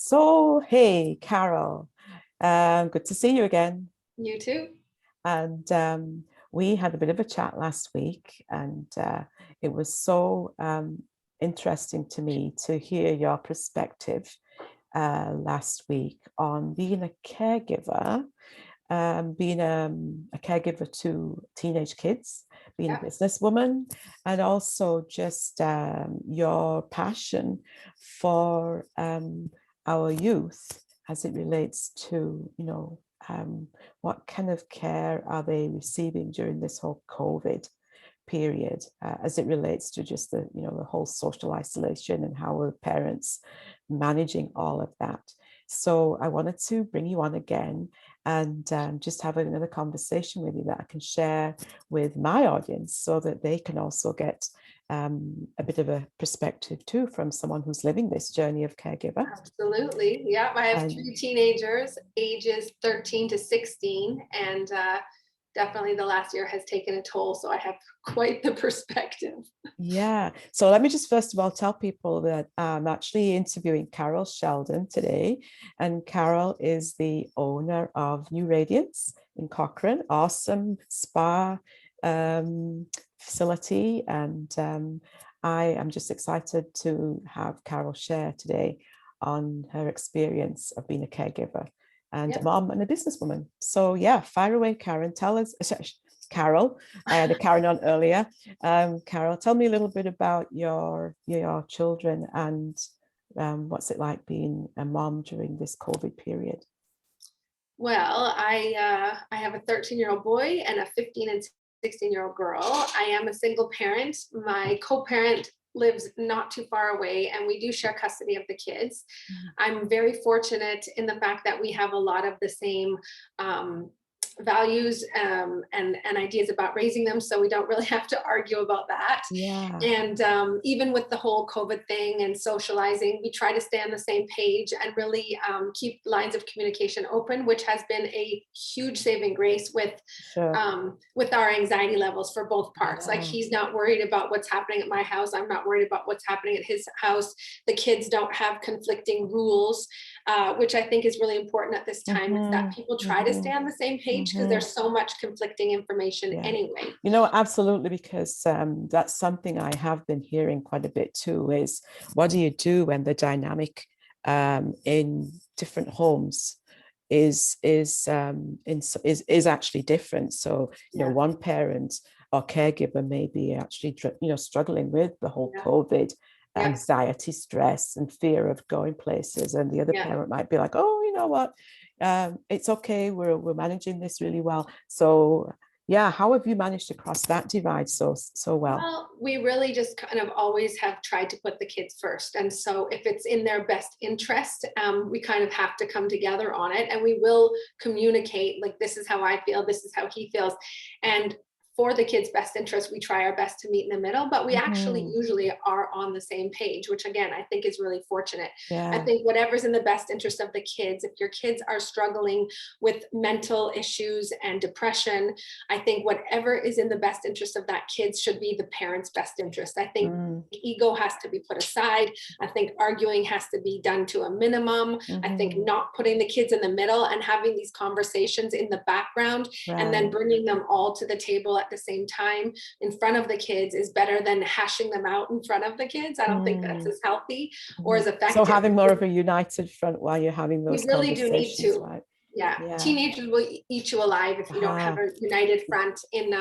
So, hey, Carol, good to see you again. You too. And we had a bit of a chat last week, and it was so interesting to me to hear your perspective last week on being a caregiver, being a caregiver to teenage kids, being a Yeah, businesswoman, and also just your passion for our youth as it relates to, what kind of care are they receiving during this whole COVID period, as it relates to just the whole social isolation and how are parents managing all of that. So I wanted to bring you on again and just have another conversation with you that I can share with my audience so that they can also get a bit of a perspective too from someone who's living this journey of caregiver. absolutely. Yeah, I have And three teenagers, ages 13 to 16, and definitely the last year has taken a toll. So I have quite the perspective. yeah, so let me just first of all tell people that I'm actually interviewing Carol Sheldon today, and Carol is the owner of New Radiance in Cochrane, awesome spa facility, and I am just excited to have Carol share today on her experience of being a caregiver and a Yep. mom and a businesswoman. So yeah, fire away, Karen. Tell us, Carol. I had a Karen on earlier. Carol, tell me a little bit about your children and what's it like being a mom during this COVID period. Well, I have a 13-year-old boy and a 15 and 16-year-old girl. I am a single parent. My co-parent lives not too far away, and we do share custody of the kids. I'm very fortunate in the fact that we have a lot of the same values and ideas about raising them, so we don't really have to argue about that. Yeah. And even with the whole COVID thing and socializing, we try to stay on the same page and really keep lines of communication open, which has been a huge saving grace Sure. with our anxiety levels for both parts. Like, Yeah. he's not worried about what's happening at my house. I'm not worried about what's happening at his house. The kids don't have conflicting rules, which I think is really important at this time, is that people try to stay on the same page because there's so much conflicting information Yeah. anyway. Absolutely, because that's something I have been hearing quite a bit too, is what do you do when the dynamic in different homes is actually different. So one parent or caregiver may be actually struggling with the whole COVID anxiety, stress, and fear of going places, and the other parent might be like, oh, you know what, it's okay, we're managing this really well. So yeah, how have you managed to cross that divide so well? Well, we really just kind of always have tried to put the kids first. And so if it's in their best interest, we kind of have to come together on it, and we will communicate, like, this is how I feel, this is how he feels. And for the kids' best interest, we try our best to meet in the middle, but we actually usually are on the same page, which again, I think is really fortunate. I think whatever's in the best interest of the kids, if your kids are struggling with mental issues and depression, I think whatever is in the best interest of that kid should be the parent's best interest. I think ego has to be put aside. I think arguing has to be done to a minimum. I think not putting the kids in the middle and having these conversations in the background and then bringing them all to the table at the same time in front of the kids is better than hashing them out in front of the kids. I don't think that's as healthy or as effective. So having more of a united front while you're having those really conversations, do need to. right? Yeah, teenagers will eat you alive if you don't have a united front in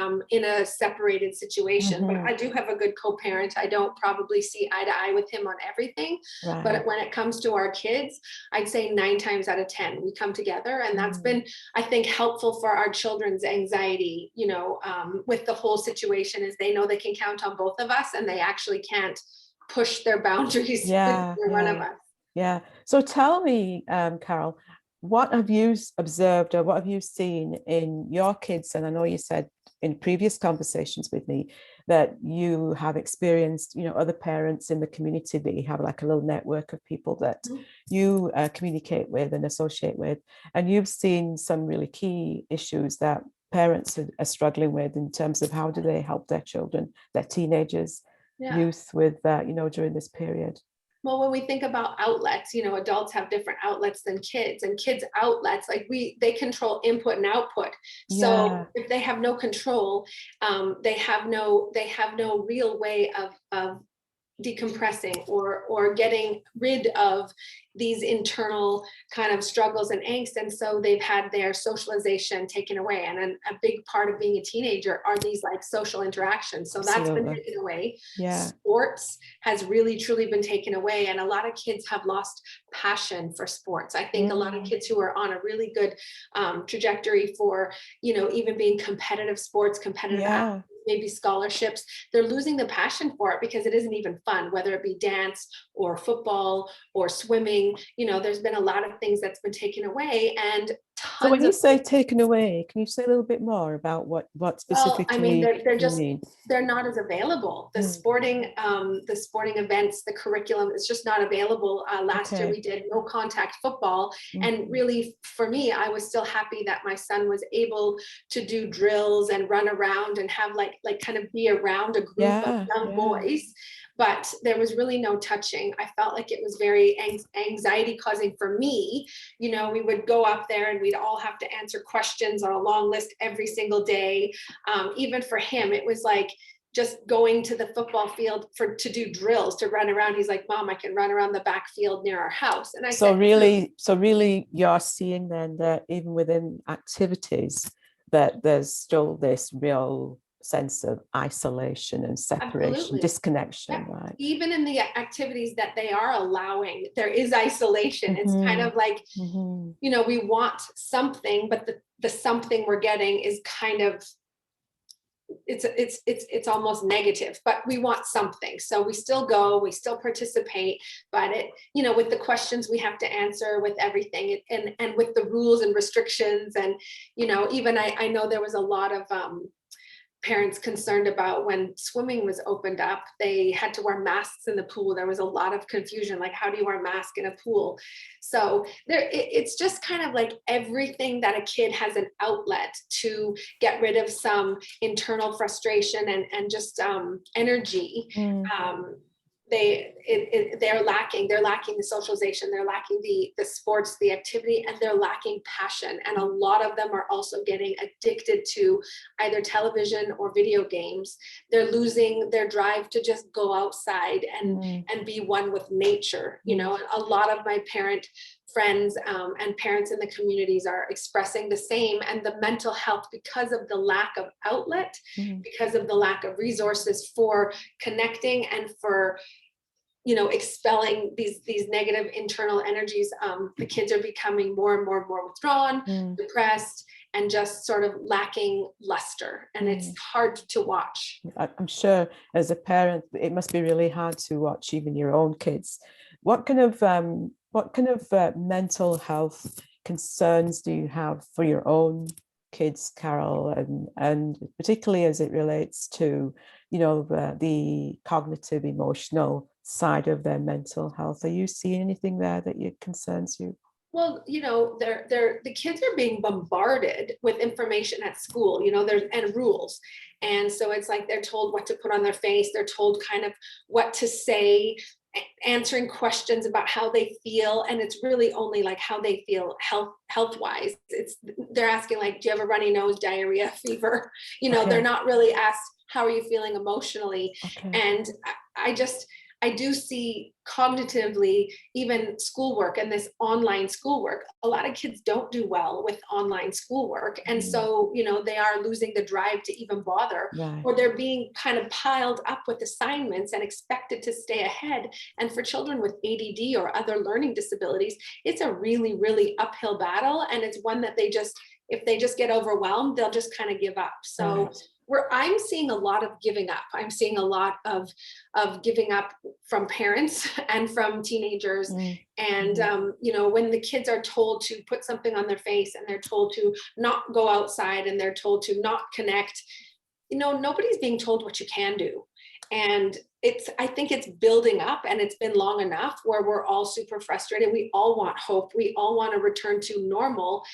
a separated situation. But I do have a good co-parent. I don't probably see eye to eye with him on everything. But when it comes to our kids, I'd say 9 times out of 10 we come together, and that's been, I think, helpful for our children's anxiety. With the whole situation, is they know they can count on both of us, and they actually can't push their boundaries with one of us. Yeah. So tell me, Carol, what have you observed or what have you seen in your kids? And I know you said in previous conversations with me that you have experienced, other parents in the community, that you have like a little network of people that you communicate with and associate with. And you've seen some really key issues that parents are struggling with in terms of how do they help their children, their teenagers, youth with, during this period. Well, when we think about outlets, you know, adults have different outlets than kids, and kids outlets, like they control input and output. So Yeah, if they have no control, they have no real way of decompressing or getting rid of these internal kind of struggles and angst, and so they've had their socialization taken away, and a big part of being a teenager are these like social interactions, so that's been absolutely. taken away. Yeah, Sports has really truly been taken away, and a lot of kids have lost passion for sports. I think a lot of mm, kids who are on a really good trajectory for, you know, even being competitive sports, competitive yeah. maybe scholarships, they're losing the passion for it because it isn't even fun, whether it be dance or football or swimming. You know, there's been a lot of things that's been taken away, and So when tons you of, say taken away, can you say a little bit more about what well, I mean, specifically they're you just, mean? they're not as available. Mm, The sporting events, the curriculum is just not available. Last year okay. we did no contact football, and Mhm. really for me, I was still happy that my son was able to do drills and run around and have like kind of be around a group of Yeah, young yeah. boys. But there was really no touching. I felt like it was very anxiety causing for me. You know, we would go up there and we'd all have to answer questions on a long list every single day. Even for him, it was like just going to the football field to do drills, to run around. He's like, Mom, I can run around the back field near our house. And I So said, really, so really, you're seeing then that even within activities, that there's still this real sense of isolation and separation, absolutely. disconnection, Yep. right? Even in the activities that they are allowing, there is isolation. It's kind Hmm. of like, Hmm. you know, we want something, but the something we're getting is kind of, it's almost negative, but we want something, so we still go, we still participate, but it, you know, with the questions we have to answer, with everything, and with the rules and restrictions, and you know, even I know there was a lot of parents concerned about when swimming was opened up, they had to wear masks in the pool. There was a lot of confusion, like how do you wear a mask in a pool? So it's just kind of like everything that a kid has an outlet to get rid of some internal frustration and just energy. Mm. Um, they're lacking the socialization, they're lacking the sports, the activity, and they're lacking passion, and a lot of them are also getting addicted to either television or video games. They're losing their drive to just go outside Mm. and be one with nature. You Mm. know, a lot of my parent friends and parents in the communities are expressing the same, and the mental health, because of the lack of outlet, Mm. because of the lack of resources for connecting and for, you know, expelling these negative internal energies. The kids are becoming more and more and more withdrawn, Mm. depressed, and just sort of lacking luster, and it's Mm. hard to watch. I'm sure as a parent, it must be really hard to watch even your own kids. What kind of mental health concerns do you have for your own kids, Carol, and particularly as it relates to, you know, the cognitive, emotional side of their mental health? Are you seeing anything there that concerns you? Well, you know, the kids are being bombarded with information at school, you know, there's and rules. And so it's like they're told what to put on their face, they're told kind of what to say, answering questions about how they feel, and it's really only like how they feel health wise. It's, they're asking like, do you have a runny nose, diarrhea, fever? You know, they're Okay. not really asked how are you feeling emotionally. Okay. And I just, I do see cognitively, even schoolwork and this online schoolwork, a lot of kids don't do well with online schoolwork. And Mm. so, you know, they are losing the drive to even bother, Right. or they're being kind of piled up with assignments and expected to stay ahead. And for children with ADD or other learning disabilities, it's a really, really uphill battle. And it's one that they just, if they just get overwhelmed, they'll just kind of give up. So Right. I'm seeing a lot of giving up. I'm seeing a lot of giving up from parents and from teenagers. Mm. And Mhm. you know, when the kids are told to put something on their face, and they're told to not go outside, and they're told to not connect, you know, nobody's being told what you can do. And it's, I think it's building up, and it's been long enough where we're all super frustrated. We all want hope. We all want to return to normal.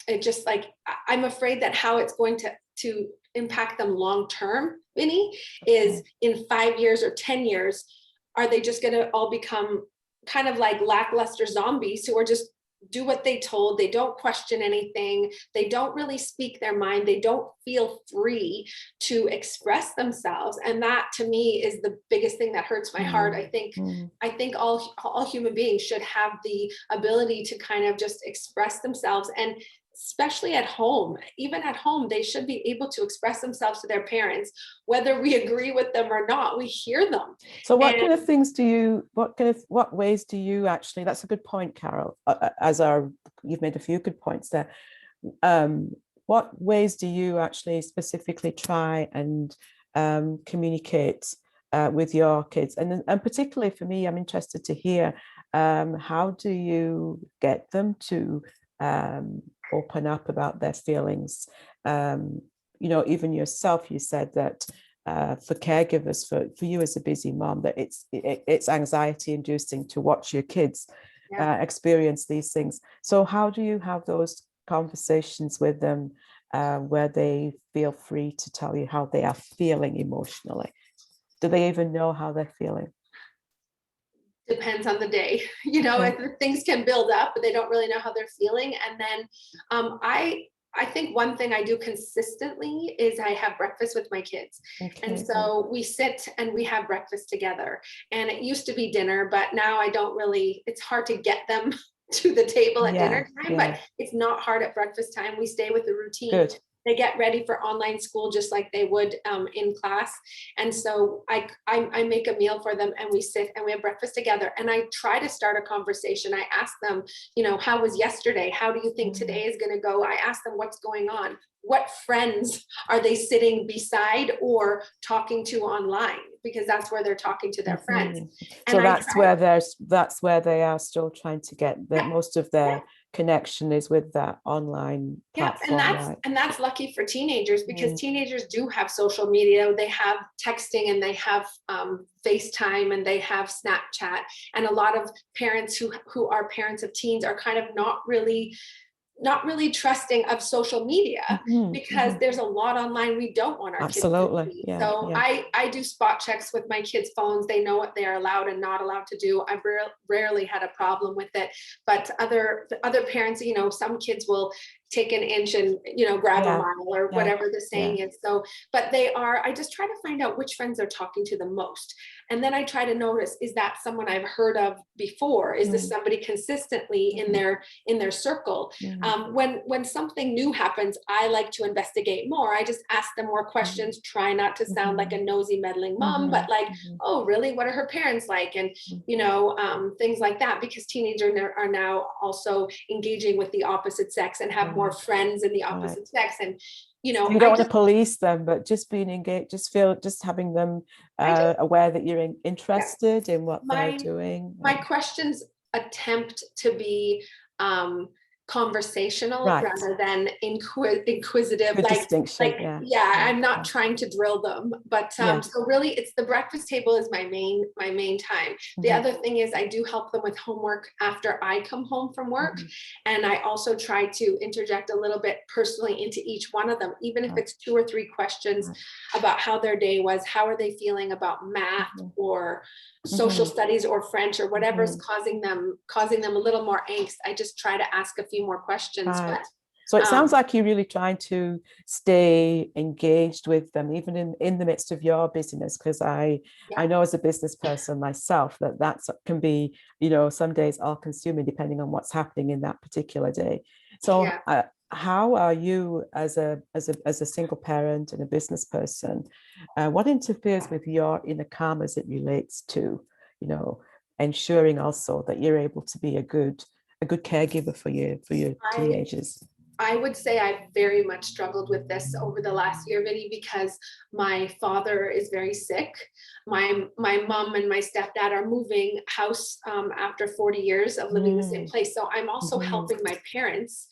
It just like, I'm afraid that how it's going to impact them long term, Vinny, is Okay. in 5 years or 10 years, are they just going to all become kind of like lackluster zombies who are just do what they told, they don't question anything, they don't really speak their mind, they don't feel free to express themselves. And that to me is the biggest thing that hurts my heart. I think all human beings should have the ability to kind of just express themselves, and especially at home, even at home, they should be able to express themselves to their parents, whether we agree with them or not. We hear them. So what kind of things do you, what ways do you actually, that's a good point, Carol, you've made a few good points there. What ways do you actually specifically try and communicate with your kids? And particularly for me, I'm interested to hear, how do you get them to open up about their feelings? Even yourself, you said that for caregivers, for you as a busy mom, that it's anxiety inducing to watch your kids experience these things. So how do you have those conversations with them where they feel free to tell you how they are feeling emotionally? Do they even know how they're feeling? Depends on the day, things can build up, but they don't really know how they're feeling. And then I think one thing I do consistently is I have breakfast with my kids. And so we sit and we have breakfast together. And it used to be dinner, but now it's hard to get them to the table at dinner time, but it's not hard at breakfast time. We stay with the routine. Good. They get ready for online school just like they would in class. And so I make a meal for them, and we sit and we have breakfast together. And I try to start a conversation. I ask them, how was yesterday? How do you think today is going to go? I ask them what's going on. What friends are they sitting beside or talking to online? Because that's where they're talking to their friends. So that's where they are still trying to get most of their connection is with that online platform. And that's lucky for teenagers, because teenagers do have social media. They have texting, and they have FaceTime, and they have Snapchat. And a lot of parents who are parents of teens are kind of not really trusting of social media, because there's a lot online we don't want our kids to see. So I do spot checks with my kids' phones. They know what they are allowed and not allowed to do. I've rarely had a problem with it, but other parents, some kids will take an inch and grab a mile, or whatever the saying is. So, but I just try to find out which friends they're talking to the most. And then I try to notice, is that someone I've heard of before? Is this somebody consistently in their circle? When something new happens, I like to investigate more. I just ask them more questions, try not to sound like a nosy, meddling mom, but like, oh, really? What are her parents like? And, things like that, because teenagers are now also engaging with the opposite sex and have more friends in the opposite sex. And you don't want to police them, but just being engaged, just having them aware that you're interested in what they're doing. My questions attempt to be conversational rather than inquisitive. Good distinction. I'm not trying to drill them, but so really it's the breakfast table is my main time. The other thing is I do help them with homework after I come home from work, and I also try to interject a little bit personally into each one of them, even if it's 2 or 3 questions about how their day was, how are they feeling about math or social studies or French or whatever's causing them a little more angst. I just try to ask a few more questions. But so it sounds like you're really trying to stay engaged with them, even in the midst of your busyness, because I know as a business person myself that can be, some days all consuming depending on what's happening in that particular day. So how are you as a single parent and a business person, what interferes with your inner calm as it relates to, ensuring also that you're able to be a good caregiver for your teenagers? I would say I've very much struggled with this over the last year, Vinny, because my father is very sick. My mom and my stepdad are moving house after 40 years of living in the same place. So I'm also helping my parents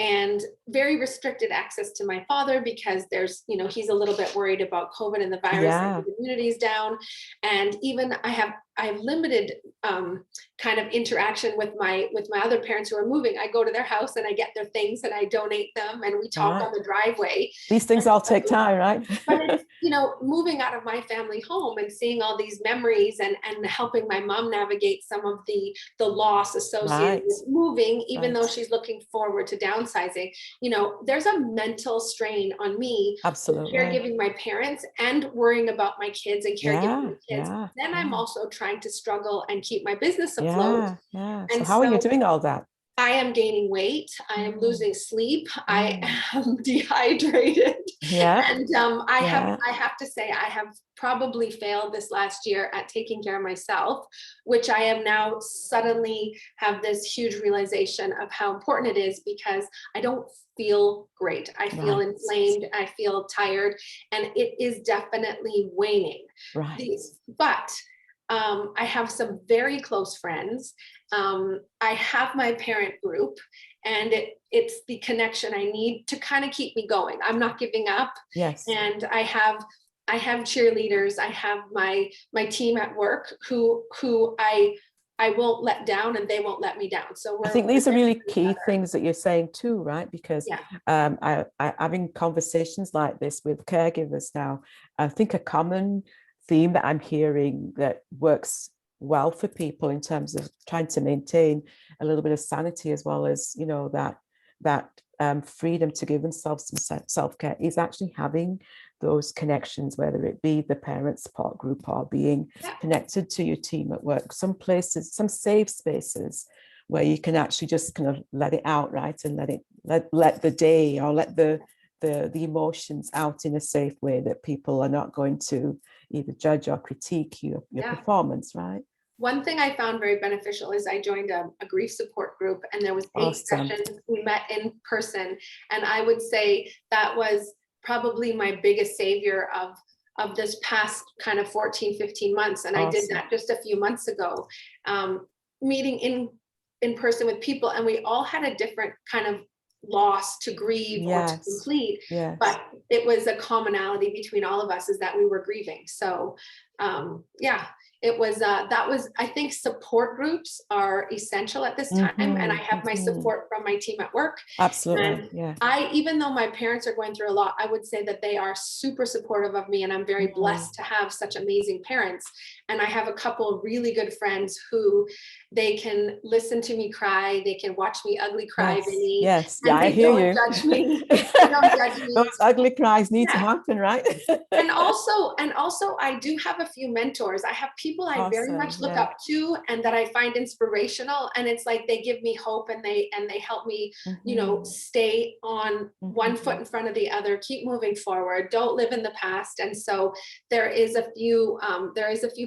and very restricted access to my father, because there's, he's a little bit worried about COVID and the virus and the immunity's down. And even I have limited kind of interaction with my other parents who are moving. I go to their house and I get get their things and I donate them and we talk on the driveway. These things all take time, right? But it's, moving out of my family home and seeing all these memories and helping my mom navigate some of the loss associated with moving, even though she's looking forward to downsizing, there's a mental strain on me. Absolutely. Caregiving my parents and worrying about my kids and caregiving my kids. Then I'm also trying to struggle and keep my business afloat. So how are you doing all that? I am gaining weight. I am losing sleep. I am dehydrated. And I have to say, I have probably failed this last year at taking care of myself, which I am now suddenly have this huge realization of how important it is, because I don't feel great. I feel inflamed. I feel tired, and it is definitely waning. But I have some very close friends. I have my parent group, and it's the connection I need to kind of keep me going. I'm not giving up. And I have cheerleaders. I have my team at work who I won't let down, and they won't let me down. So I think these are really key things that you're saying too, right? Because I having conversations like this with caregivers now, I think a common theme that I'm hearing that works well for people in terms of trying to maintain a little bit of sanity, as well as that freedom to give themselves some self-care, is actually having those connections, whether it be the parent support group or being connected to your team at work. Some places, some safe spaces where you can actually just kind of let it out, right, and let the day or let the emotions out in a safe way, that people are not going to either judge or critique your performance, right? One thing I found very beneficial is I joined a grief support group, and there was 8 sessions. We met in person, and I would say that was probably my biggest savior of this past kind of 14, 15 months. And I did that just a few months ago, meeting in person with people, and we all had a different kind of loss to grieve or to complete, but it was a commonality between all of us, is that we were grieving. So it was that was, I think support groups are essential at this time. And I have my support from my team at work. Absolutely. And even though my parents are going through a lot, I would say that they are super supportive of me, and I'm very blessed to have such amazing parents. And I have a couple of really good friends who they can listen to me cry, they can watch me ugly cry, Vinny. I hear you. Judge me. They don't judge me. Those ugly cries need to happen, right? and also I do have a few mentors. I have people I very much look up to and that I find inspirational, and it's like they give me hope, and they help me stay on one foot in front of the other, keep moving forward, don't live in the past. And so there is a few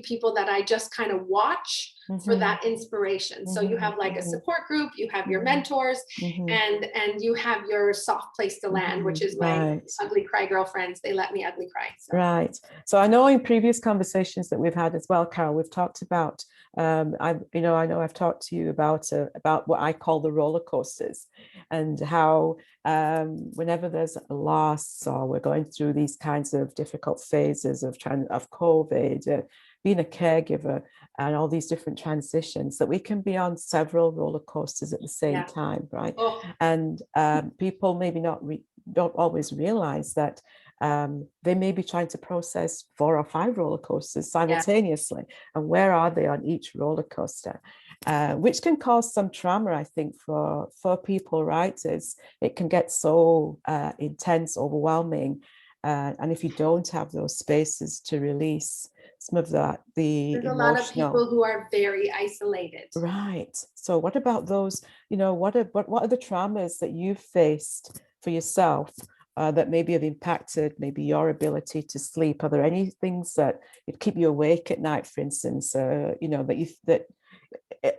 people that I just kind of watch for that inspiration. So you have like a support group, you have your mentors, and you have your soft place to land, which is my ugly cry girlfriends. They let me ugly cry. So. Right. So I know in previous conversations that we've had as well, Carol, we've talked about I know I've talked to you about what I call the roller coasters, and how whenever there's a loss, or we're going through these kinds of difficult phases of COVID, being a caregiver, and all these different transitions, that we can be on several roller coasters at the same time, right? And people maybe don't always realize that they may be trying to process 4 or 5 roller coasters simultaneously. And where are they on each roller coaster? Which can cause some trauma, I think, for people, right? It can get so intense, overwhelming. And if you don't have those spaces to release some of that, there's a lot of people who are very isolated. Right. So what about those, what are the traumas that you've faced for yourself that maybe have impacted maybe your ability to sleep? Are there any things that keep you awake at night, for instance, that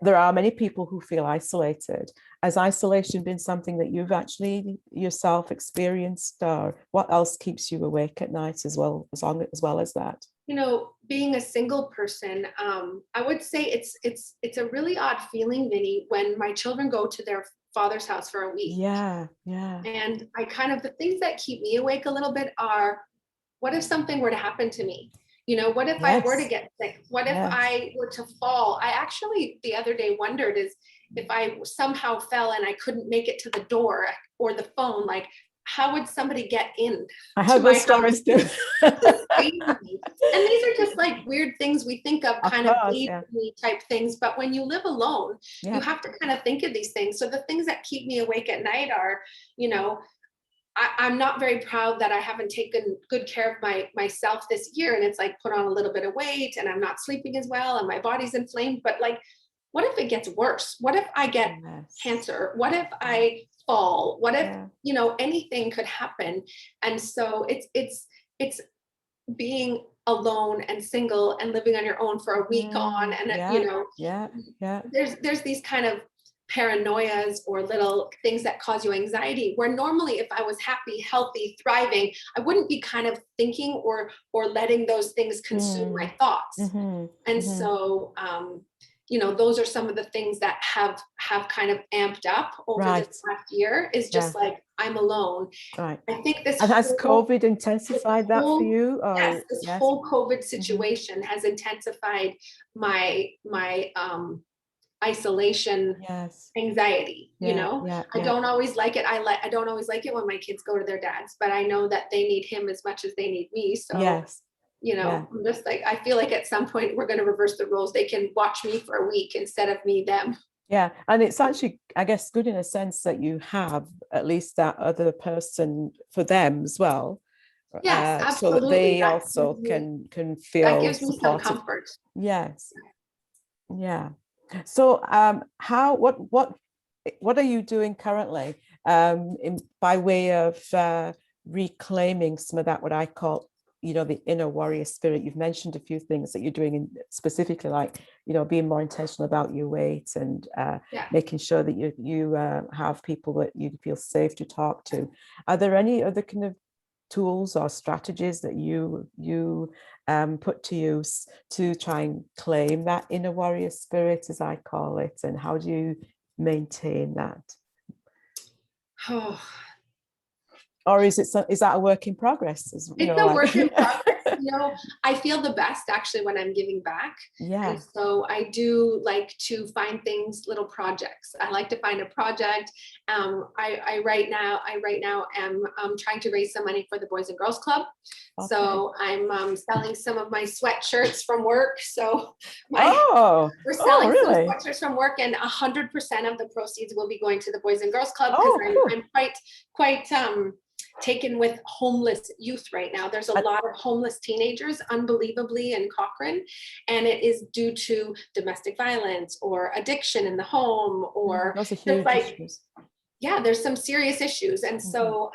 there are many people who feel isolated. Has isolation been something that you've actually yourself experienced, or what else keeps you awake at night as well as that? Being a single person, I would say it's a really odd feeling, Vinny, when my children go to their father's house for a week. Yeah. And the things that keep me awake a little bit are, what if something were to happen to me? What if I were to get sick? What if I were to fall? I actually the other day wondered, if I somehow fell and I couldn't make it to the door or the phone, like how would somebody get in I to have my those house? stories too. It's crazy. And these are just like weird things we think of, kind of course, yeah. daily type things. But when you live alone, Yeah. you have to kind of think of these things. So the things that keep me awake at night are, you know, I'm not very proud that I haven't taken good care of myself this year. And it's like put on a little bit of weight and I'm not sleeping as well and my body's inflamed. But like, what if it gets worse? What if I get cancer? What if I fall? What if, you know, anything could happen? And so it's being alone and single and living on your own for a week on, and you know, there's these kind of paranoias or little things that cause you anxiety, where normally if I was happy, healthy, thriving, I wouldn't be kind of thinking or letting those things consume my thoughts. And so you know, those are some of the things that have kind of amped up over this last year, is just like, I'm alone. I think this and has COVID intensified that for you? Or? Yes, this whole COVID situation has intensified my isolation anxiety. You know, I don't always like it. I don't always like it when my kids go to their dads, but I know that they need him as much as they need me. So you know, I'm just like, I feel like at some point we're going to reverse the roles. They can watch me for a week instead of me them. Yeah, and it's actually, I guess, good in a sense that you have at least that other person for them as well. Yes, absolutely. So that they also can feel that gives me some comfort. Yes. Yeah. So what are you doing currently by way of reclaiming some of that, what I call, you know, the inner warrior spirit? You've mentioned a few things that you're doing, specifically like, you know, being more intentional about your weight and making sure that you have people that you feel safe to talk to. Are there any other kind of tools or strategies that you put to use to try and claim that inner warrior spirit, as I call it, and how do you maintain that? Or is that a work in progress? It's a work in progress. You know, I feel the best actually when I'm giving back. And so I do like to find things, little projects. I like to find a project. I right now am trying to raise some money for the Boys and Girls Club. So I'm selling some of my sweatshirts from work. So we're selling some sweatshirts from work, and 100% of the proceeds will be going to the Boys and Girls Club, because I'm quite taken with homeless youth right now. There's a lot of homeless teenagers, unbelievably, in Cochrane, and it is due to domestic violence or addiction in the home, or just like, there's some serious issues. And so,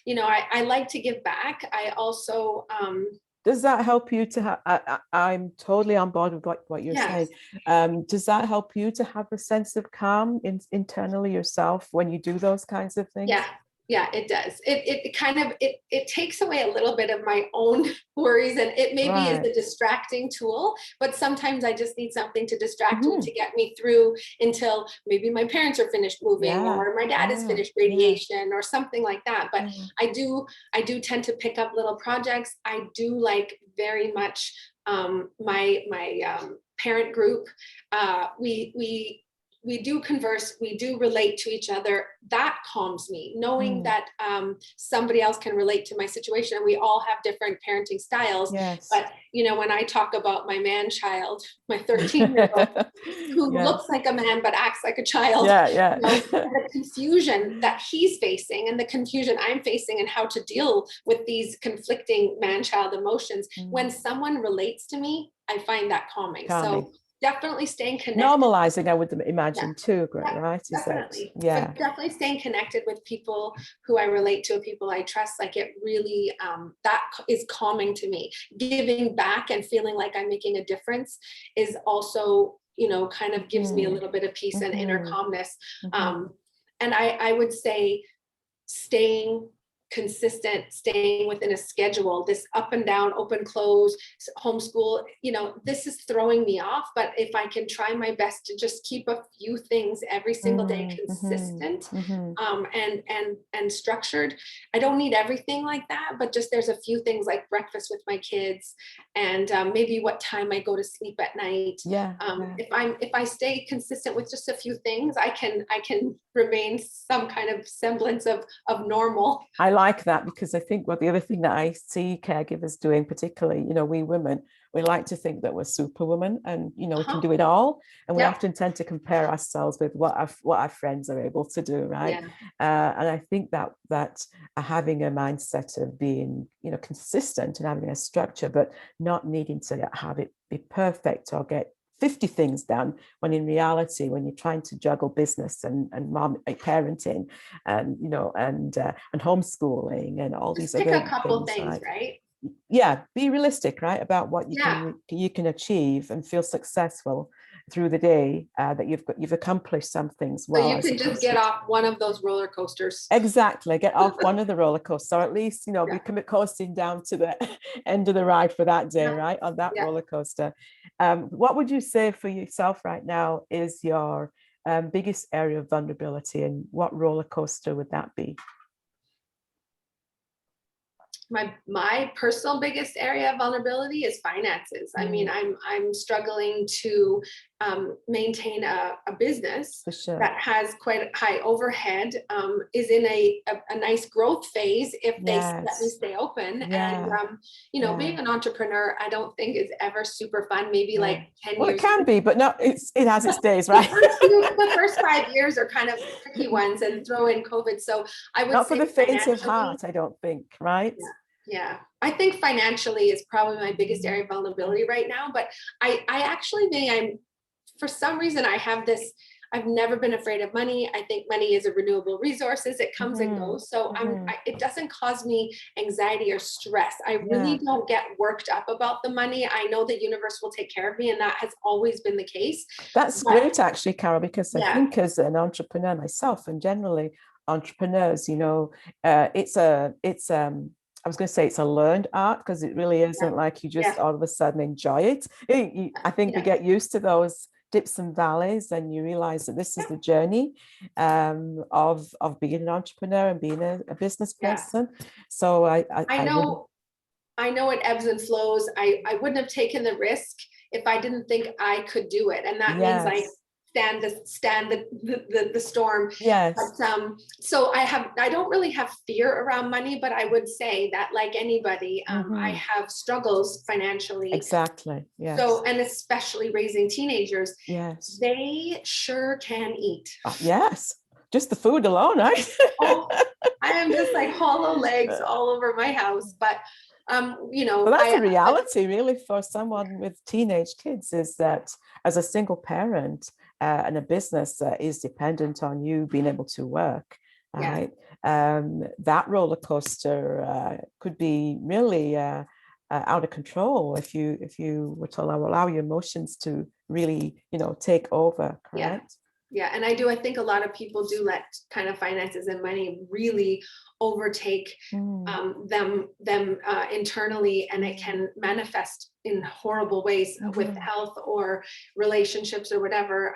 you know, I like to give back. I also, does that help you to have, I'm totally on board with what you're saying. Does that help you to have a sense of calm internally yourself when you do those kinds of things? Yeah, it does. It kind of, it takes away a little bit of my own worries, and it maybe is a distracting tool, but sometimes I just need something to distract me, to get me through until maybe my parents are finished moving, or my dad has finished radiation, or something like that. But I do tend to pick up little projects. I do like very much my parent group. We do converse, we do relate to each other. That calms me, knowing that somebody else can relate to my situation, and we all have different parenting styles. But you know, when I talk about my man child, my 13-year-old, who looks like a man but acts like a child, you know, the confusion that he's facing and the confusion I'm facing, and how to deal with these conflicting man-child emotions. When someone relates to me, I find that calming. So definitely staying connected. Normalizing, I would imagine, too, right? Definitely. But definitely staying connected with people who I relate to, people I trust. Like, it really, that is calming to me. Giving back and feeling like I'm making a difference is also, you know, kind of gives me a little bit of peace and inner calmness. And I would say staying consistent, staying within a schedule, this up and down, open, close, homeschool, this is throwing me off. But if I can try my best to just keep a few things every single day consistent, and structured. I don't need everything like that, but just there's a few things like breakfast with my kids, and maybe what time I go to sleep at night. If I stay consistent with just a few things, I can remain some kind of semblance of normal. I like that, because I think the other thing that I see caregivers doing, particularly, we women, we like to think that we're superwoman and, we can do it all. And we often tend to compare ourselves with what our friends are able to do, right? And I think that having a mindset of being, consistent and having a structure, but not needing to have it be perfect or get 50 things done, when in reality, when you're trying to juggle business and mom parenting and and homeschooling and all just these pick other a couple things, right? Be realistic, right, about what you can achieve and feel successful through the day, that you've accomplished some things well. So you can just get off one of those roller coasters. Exactly, get off one of the roller coasters, or at least be coasting down to the end of the ride for that day, right, on that roller coaster. What would you say for yourself right now is your biggest area of vulnerability, and what roller coaster would that be? My personal biggest area of vulnerability is finances. I mean, I'm struggling to maintain a business that has quite high overhead, is in a nice growth phase if they let me stay open. And being an entrepreneur, I don't think is ever super fun. Maybe like 10 years. It can be, but no, it has its days, right? The first 5 years are kind of tricky ones, and throw in COVID. So I would not say for the faint of heart, I don't think, right? Yeah, I think financially is probably my biggest area of vulnerability right now. But I actually think for some reason, I have this, I've never been afraid of money. I think money is a renewable resource. It comes and goes. So it doesn't cause me anxiety or stress. I really don't get worked up about the money. I know the universe will take care of me, and that has always been the case. That's great, actually, Carol, because I think as an entrepreneur myself, and generally entrepreneurs, I was going to say it's a learned art, because it really isn't like you just all of a sudden enjoy it. I think you get used to those dips and valleys, and you realize that this is the journey of being an entrepreneur and being a business person. So I know it ebbs and flows. I wouldn't have taken the risk if I didn't think I could do it. And that means I stand the storm. But, so I don't really have fear around money, but I would say that, like anybody, I have struggles financially. Exactly. Yes. So, and especially raising teenagers. Yes. They sure can eat. Yes. Just the food alone, right? I am just like hollow legs all over my house. But well, that's a reality really for someone with teenage kids, is that as a single parent and a business is dependent on you being able to work, right? That roller coaster could be really out of control if you were to allow your emotions to really take over, correct? And I think a lot of people do let kind of finances and money really overtake them internally, and it can manifest in horrible ways with health or relationships or whatever.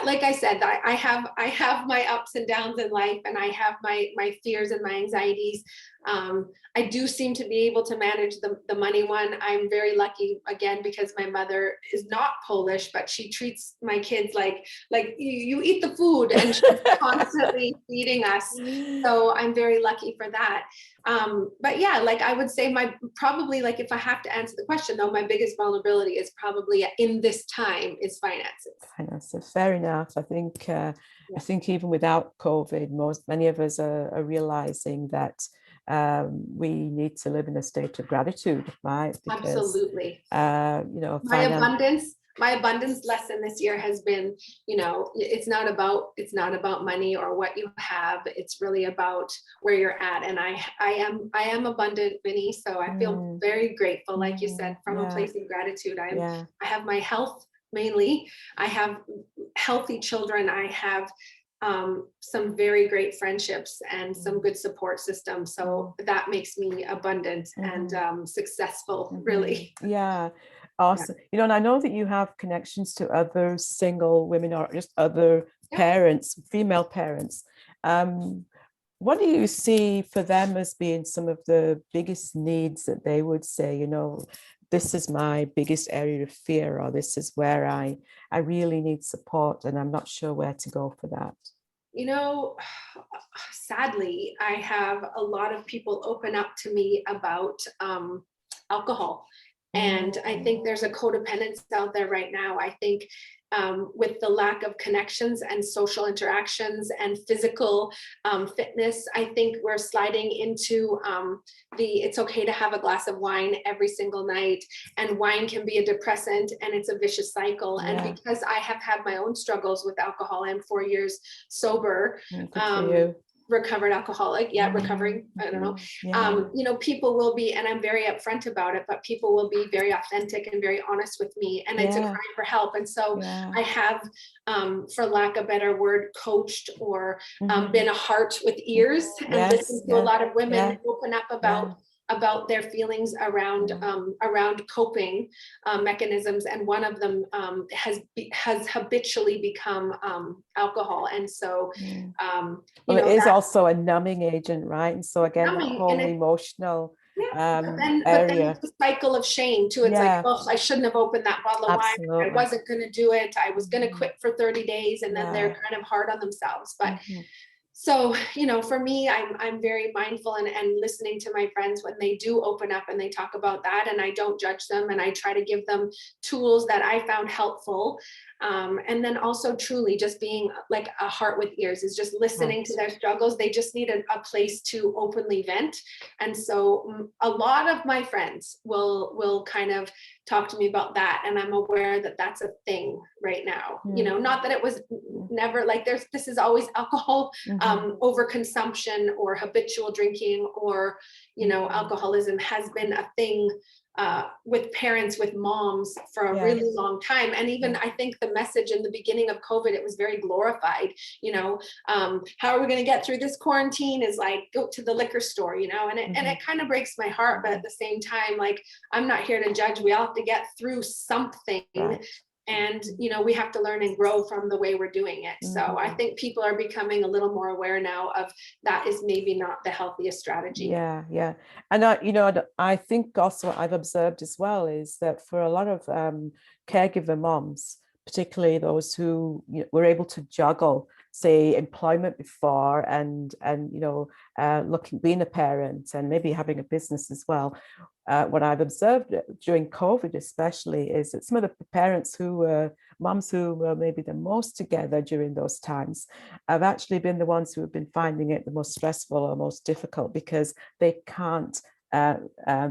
Like I said, I have my ups and downs in life, and I have my fears and my anxieties. I do seem to be able to manage the money one. I'm very lucky, again, because my mother is not Polish, but she treats my kids like you eat the food, and she's constantly feeding us. So I'm very lucky for that. But yeah, like I would say probably like if I have to answer the question though, my biggest vulnerability is probably in this time is finances. Finances, fair enough. I think even without COVID, many of us are realizing that we need to live in a state of gratitude, right? Because, absolutely. My abundance lesson this year has been, it's not about money or what you have. It's really about where you're at. And I am abundant, Vinny. So I feel very grateful, like you said, from a place of gratitude. I have my health mainly. I have healthy children. I have some very great friendships and some good support systems. So that makes me abundant and successful, really. Yeah. Awesome. You know, and I know that you have connections to other single women or just other parents, female parents. What do you see for them as being some of the biggest needs that they would say, you know, this is my biggest area of fear, or this is where I really need support and I'm not sure where to go for that? You know, sadly, I have a lot of people open up to me about alcohol. And I think there's a codependence out there right now. I think with the lack of connections and social interactions and physical fitness, I think we're sliding into it's okay to have a glass of wine every single night, and wine can be a depressant and it's a vicious cycle. Yeah. And because I have had my own struggles with alcohol, I'm 4 years sober. Good for you. Recovered alcoholic, recovering, I don't know. You know, people will be, and I'm very upfront about it, but people will be very authentic and very honest with me, and it's a cry for help. And so I have, for lack of a better word, coached or been a heart with ears and listened to a lot of women open up about their feelings around around coping mechanisms, and one of them has habitually become alcohol. And so well, it is also a numbing agent, right? And so again, that whole emotional but then area. it's a cycle of shame too. It's like, oh, I shouldn't have opened that bottle of wine. I wasn't going to do it. I was going to quit for 30 days, and then they're kind of hard on themselves. But so, you know, for me, I'm very mindful and listening to my friends when they do open up and they talk about that, and I don't judge them, and I try to give them tools that I found helpful. And then also truly just being like a heart with ears, is just listening to their struggles. They just need a place to openly vent. And so a lot of my friends will kind of talk to me about that. And I'm aware that that's a thing right now. You know, not that it was never like this is always alcohol, overconsumption or habitual drinking, or, you know, alcoholism has been a thing with parents, with moms for a really long time. And even I think the message in the beginning of COVID, it was very glorified, you know, how are we going to get through this quarantine is like, go to the liquor store, you know, and it kind of breaks my heart. But at the same time, like, I'm not here to judge. We all have to get through something. And, you know, we have to learn and grow from the way we're doing it. So I think people are becoming a little more aware now of that is maybe not the healthiest strategy. Yeah. And you know, I think also what I've observed as well is that for a lot of caregiver moms, particularly those who were able to juggle, say, employment before and you know, being a parent and maybe having a business as well. What I've observed during COVID especially is that some of the parents who were moms who were maybe the most together during those times have actually been the ones who have been finding it the most stressful or most difficult, because they can't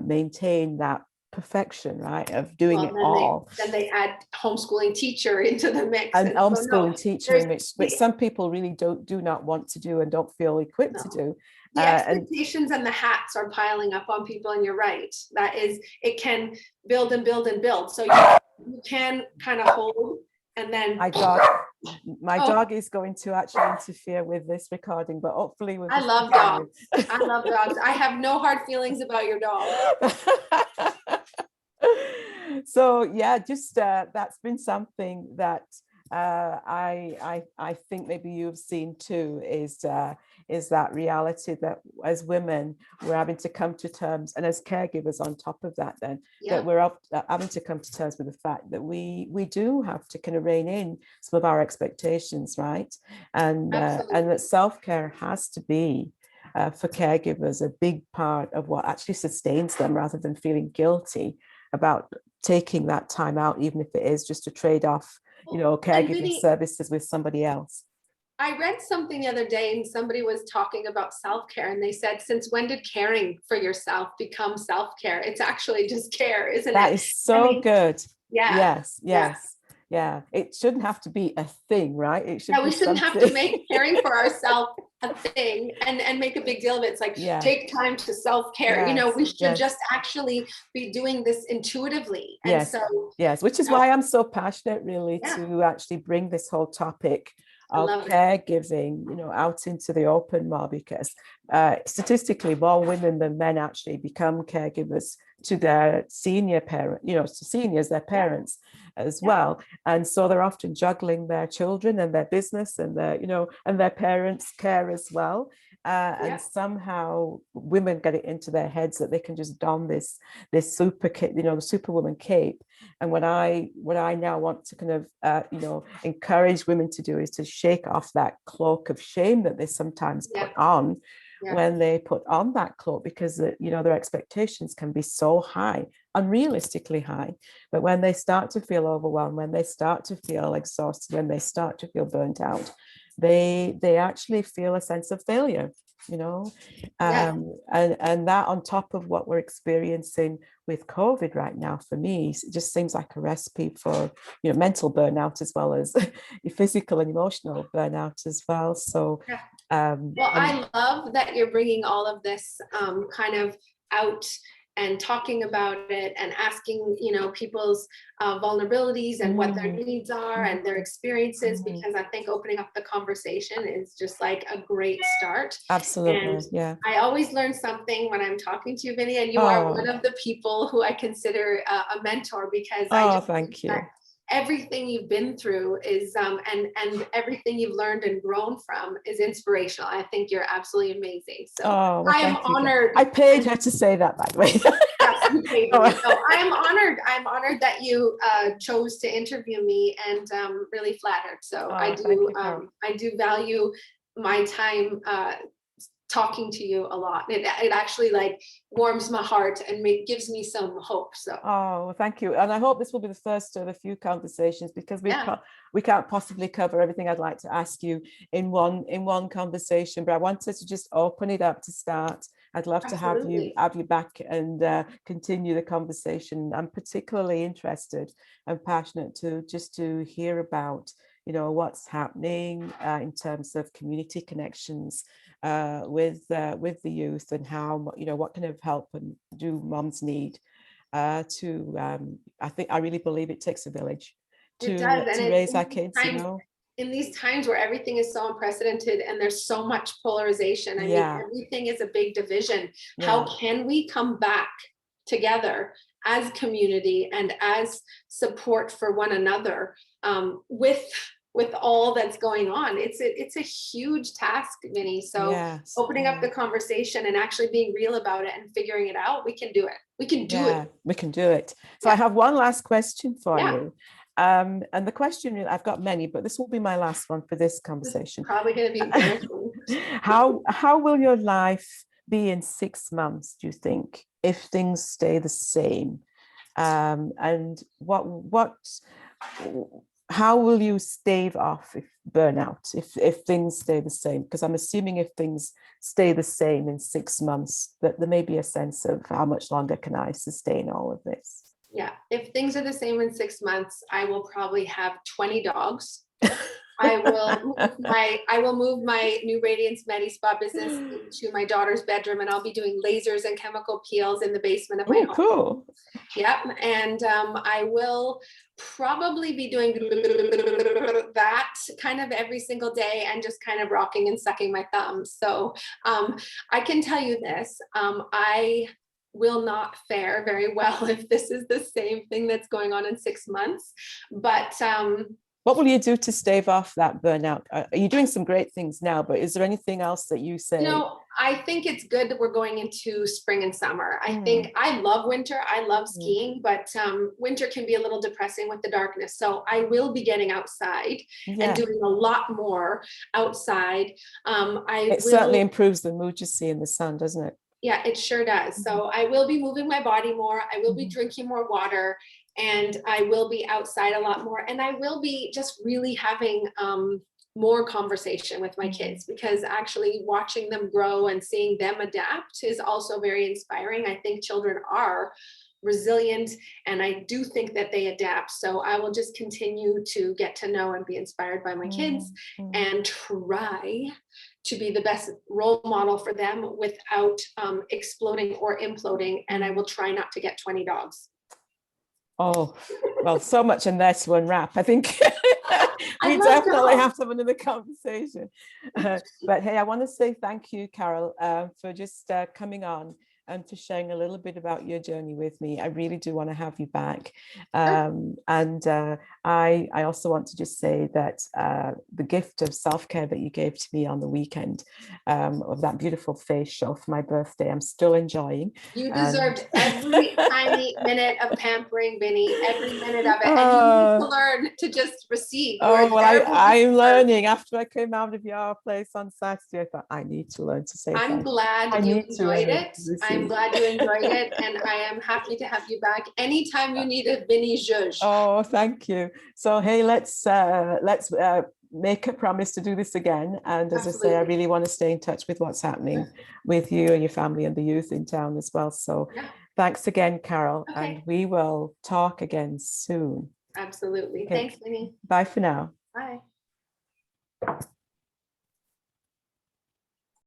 maintain that perfection, right, of doing it all. Then they add homeschooling teacher into the mix. And homeschooling teaching, which some people really do not want to do and don't feel equipped to do. The expectations and the hats are piling up on people, and you're right. That is, it can build and build and build. So you can kind of hold, and then my dog is going to actually interfere with this recording, but hopefully I love dogs. I love dogs. I have no hard feelings about your dog. So yeah, just that's been something that I think maybe you've seen too, is that reality that as women we're having to come to terms, and as caregivers on top of that, then that we're having to come to terms with the fact that we do have to kind of rein in some of our expectations, right? And that self-care has to be for caregivers a big part of what actually sustains them, rather than feeling guilty about taking that time out, even if it is just to trade off, you know, caregiving services with somebody else. I read something the other day, and somebody was talking about self-care, and they said, since when did caring for yourself become self-care? It's actually just care, isn't it? That is so good. Yeah. Yeah. It shouldn't have to be a thing, right? It should. We shouldn't have to make caring for ourselves a thing and make a big deal of it. It's like, take time to self-care. You know, we should just actually be doing this intuitively. And which is why I'm so passionate, really, to actually bring this whole topic I of love it. caregiving, you know, out into the open more, because statistically more women than men actually become caregivers to their senior parent, you know, to seniors, their parents as well. And so they're often juggling their children and their business and their, you know, and their parents' care as well. And somehow women get it into their heads that they can just don this super, you know, the superwoman cape. And what I now want to kind of you know, encourage women to do is to shake off that cloak of shame that they sometimes put on when they put on that cloak, because you know, their expectations can be so high, unrealistically high. But when they start to feel overwhelmed, when they start to feel exhausted, when they start to feel burnt out, they actually feel a sense of failure, you know. And that on top of what we're experiencing with COVID right now, for me, it just seems like a recipe for, you know, mental burnout as well as physical and emotional burnout as well. So well, I love that you're bringing all of this kind of out and talking about it and asking, you know, people's vulnerabilities and what their needs are and their experiences, because I think opening up the conversation is just like a great start. Absolutely. And I always learn something when I'm talking to you, Vinny, and you are one of the people who I consider a mentor, because I just thank you. Everything you've been through is and everything you've learned and grown from is inspirational. I think you're absolutely amazing. So I am honored. I paid her to say that, by the way. Yes, you paid me. So I am honored. I'm honored that you chose to interview me, and really flattered. So I do value my time talking to you a lot. It actually like warms my heart and gives me some hope. So thank you. And I hope this will be the first of a few conversations, because we can't possibly cover everything I'd like to ask you in one conversation, but I wanted to just open it up to start. I'd love to have you back and continue the conversation. I'm particularly interested and passionate to hear about, you know, what's happening in terms of community connections with the youth, and how, you know, what kind of help and do moms need I really believe it takes a village to raise our kids, you know. In these times where everything is so unprecedented and there's so much polarization, I mean, everything is a big division. How can we come back together as community and as support for one another with all that's going on? It's a huge task, Vinny. So opening up the conversation and actually being real about it and figuring it out, we can do it. We can do it. So I have one last question for you. And the question, I've got many, but this will be my last one for this conversation. It's probably going to be embarrassing. How will your life be in 6 months, do you think, if things stay the same? And how will you stave off burnout if things stay the same? Because I'm assuming if things stay the same in 6 months, that there may be a sense of how much longer can I sustain all of this? Yeah, if things are the same in 6 months, I will probably have 20 dogs. I will move my new Radiance Medi Spa business into my daughter's bedroom, and I'll be doing lasers and chemical peels in the basement of my home. Cool. Yep, and I will probably be doing that kind of every single day and just kind of rocking and sucking my thumbs. So I can tell you this, I will not fare very well if this is the same thing that's going on in 6 months. But what will you do to stave off that burnout? Are you doing some great things now, but is there anything else that you say? No, I think it's good that we're going into spring and summer. I think I love winter. I love skiing, but winter can be a little depressing with the darkness. So I will be getting outside and doing a lot more outside. It certainly improves the mood you see in the sun, doesn't it? Yeah, it sure does. So I will be moving my body more. I will be drinking more water, and I will be outside a lot more. And I will be just really having more conversation with my kids, because actually watching them grow and seeing them adapt is also very inspiring. I think children are resilient, and I do think that they adapt. So I will just continue to get to know and be inspired by my kids and try to be the best role model for them without exploding or imploding. And I will try not to get 20 dogs. Oh, well, so much in there to unwrap. I think We love to definitely help. have to have another conversation. But hey, I want to say thank you, Carol, for just coming on and for sharing a little bit about your journey with me. I really do want to have you back. And I also want to just say that the gift of self-care that you gave to me on the weekend, of that beautiful facial for my birthday, I'm still enjoying. You deserved every tiny minute of pampering, Vinny, every minute of it. And you need to learn to just receive. Oh, well, I'm learning. After I came out of your place on Saturday, I thought I need to learn to say I'm thank you. glad you enjoyed it. I'm receive. glad you enjoyed it. And I am happy to have you back anytime you need a Vinny zhuzh. Oh, thank you. So, hey, let's make a promise to do this again. And as I say, I really want to stay in touch with what's happening with you and your family and the youth in town as well. So thanks again, Carol. And we will talk again soon. Absolutely. Okay. Thanks, Vinny. Bye for now.